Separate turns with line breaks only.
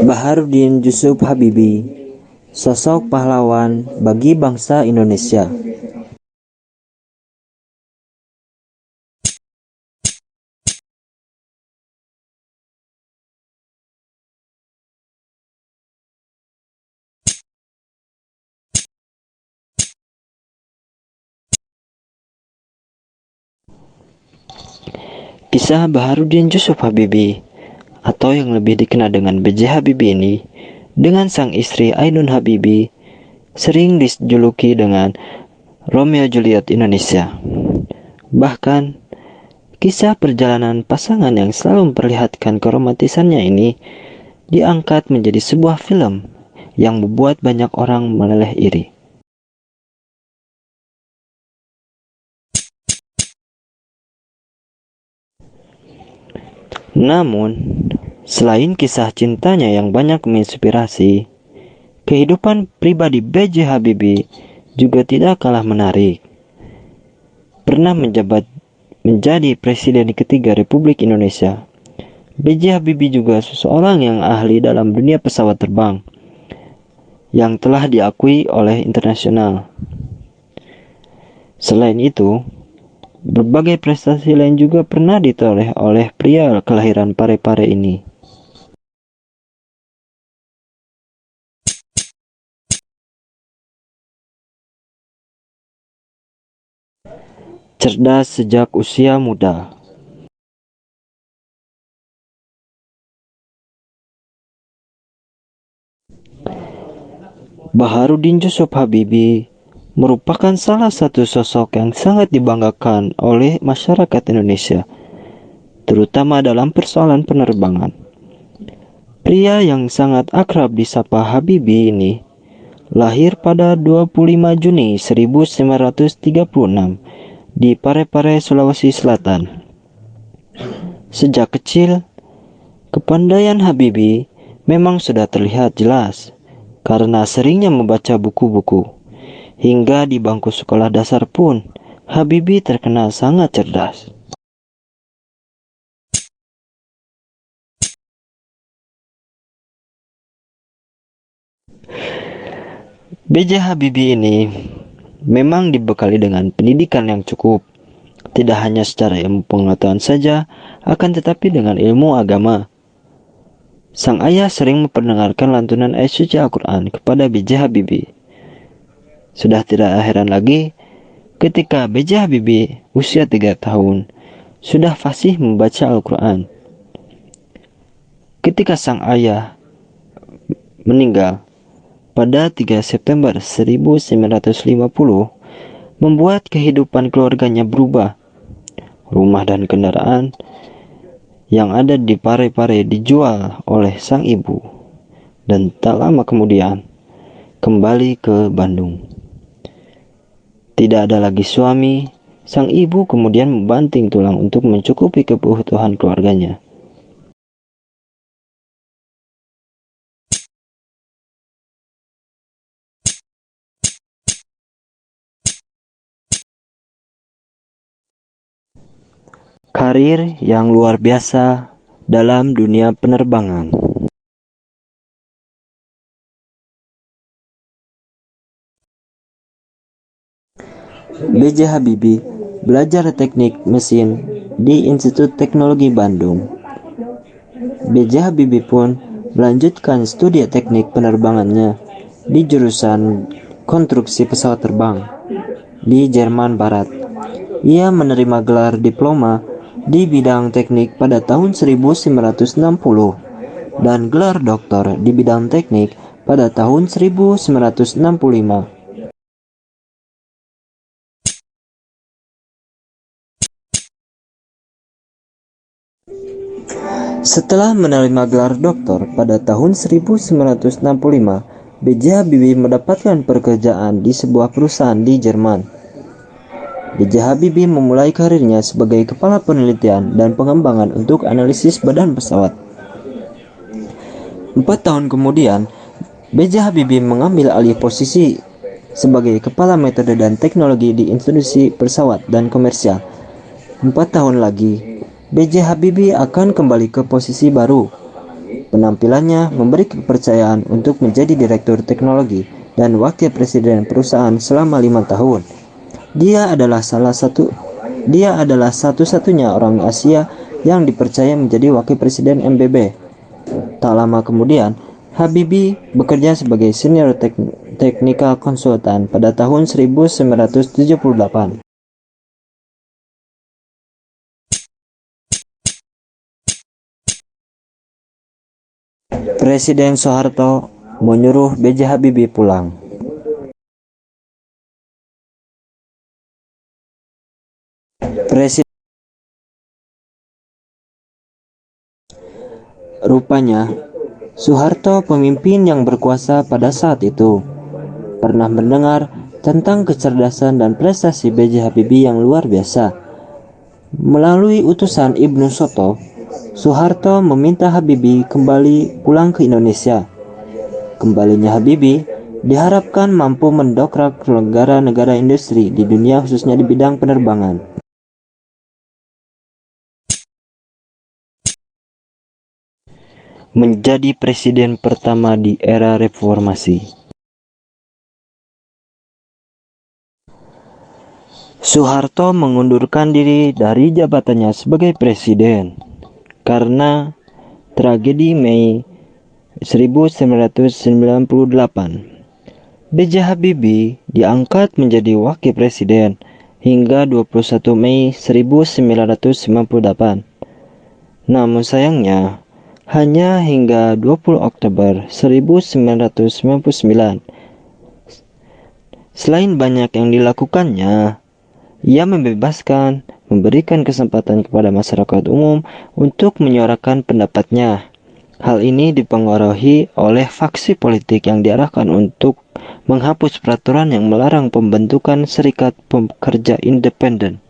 Baharudin Yusuf Habibie, sosok pahlawan bagi bangsa Indonesia. Kisah Baharudin Yusuf Habibie, atau yang lebih dikenal dengan B.J. Habibie ini, dengan sang istri Ainun Habibie, sering dijuluki dengan Romeo Juliet Indonesia. Bahkan, kisah perjalanan pasangan yang selalu memperlihatkan keromantisannya ini diangkat menjadi sebuah film yang membuat banyak orang meleleh iri. Namun, selain kisah cintanya yang banyak menginspirasi, kehidupan pribadi B.J. Habibie juga tidak kalah menarik. Pernah menjadi Presiden ketiga Republik Indonesia, B.J. Habibie juga seseorang yang ahli dalam dunia pesawat terbang, yang telah diakui oleh internasional. Selain itu, berbagai prestasi lain juga pernah ditoreh oleh pria kelahiran Parepare ini. Cerdas sejak usia muda. Baharudin Yusuf Habibie merupakan salah satu sosok yang sangat dibanggakan oleh masyarakat Indonesia, terutama dalam persoalan penerbangan. Pria yang sangat akrab disapa Habibie ini lahir pada 25 Juni 1936 di Parepare, Sulawesi Selatan. Sejak kecil, kepandaian Habibie memang sudah terlihat jelas karena seringnya membaca buku-buku. Hingga di bangku sekolah dasar pun, Habibie terkenal sangat cerdas. B.J. Habibie ini memang dibekali dengan pendidikan yang cukup, tidak hanya secara ilmu pengetahuan saja, akan tetapi dengan ilmu agama. Sang ayah sering memperdengarkan lantunan ayat suci Al-Quran kepada B.J. Habibie. Sudah tidak heran lagi ketika B.J. Habibie usia 3 tahun sudah fasih membaca Al-Quran. Ketika sang ayah meninggal pada 3 September 1950, membuat kehidupan keluarganya berubah. Rumah dan kendaraan yang ada di Parepare dijual oleh sang ibu, dan tak lama kemudian kembali ke Bandung. Tidak ada lagi suami, sang ibu kemudian membanting tulang untuk mencukupi kebutuhan keluarganya. Karir yang luar biasa dalam dunia penerbangan. B.J. Habibie belajar teknik mesin di Institut Teknologi Bandung. B.J. Habibie pun melanjutkan studi teknik penerbangannya di jurusan konstruksi pesawat terbang di Jerman Barat. Ia menerima gelar diploma di bidang teknik pada tahun 1960 dan gelar doktor di bidang teknik pada tahun 1965. Setelah menerima gelar doktor pada tahun 1965, B.J. Habibie mendapatkan pekerjaan di sebuah perusahaan di Jerman. B.J. Habibie memulai karirnya sebagai kepala penelitian dan pengembangan untuk analisis badan pesawat. 4 tahun kemudian, B.J. Habibie mengambil alih posisi sebagai kepala metode dan teknologi di institusi pesawat dan komersial. 4 tahun lagi, B.J. Habibie akan kembali ke posisi baru Penampilannya memberi kepercayaan untuk menjadi direktur teknologi dan wakil presiden perusahaan selama 5 tahun. Dia adalah satu-satunya orang Asia yang dipercaya menjadi wakil presiden MBB. Tak lama kemudian, Habibie bekerja sebagai senior technical consultant pada tahun 1978. Presiden Soeharto menyuruh B.J. Habibie pulang. Rupanya, Soeharto, pemimpin yang berkuasa pada saat itu, pernah mendengar tentang kecerdasan dan prestasi B.J. Habibie yang luar biasa. Melalui utusan Ibnu Soto, Soeharto meminta Habibie kembali pulang ke Indonesia. Kembalinya Habibie diharapkan mampu mendongkrak negara-negara industri di dunia, khususnya di bidang penerbangan. Menjadi presiden pertama di era reformasi. Soeharto mengundurkan diri dari jabatannya sebagai presiden karena tragedi Mei 1998. B.J. Habibie diangkat menjadi wakil presiden hingga 21 Mei 1998. Namun sayangnya, hanya hingga 20 Oktober 1999. Selain banyak yang dilakukannya, ia memberikan kesempatan kepada masyarakat umum untuk menyuarakan pendapatnya. Hal ini dipengaruhi oleh faksi politik yang diarahkan untuk menghapus peraturan yang melarang pembentukan serikat pekerja independen.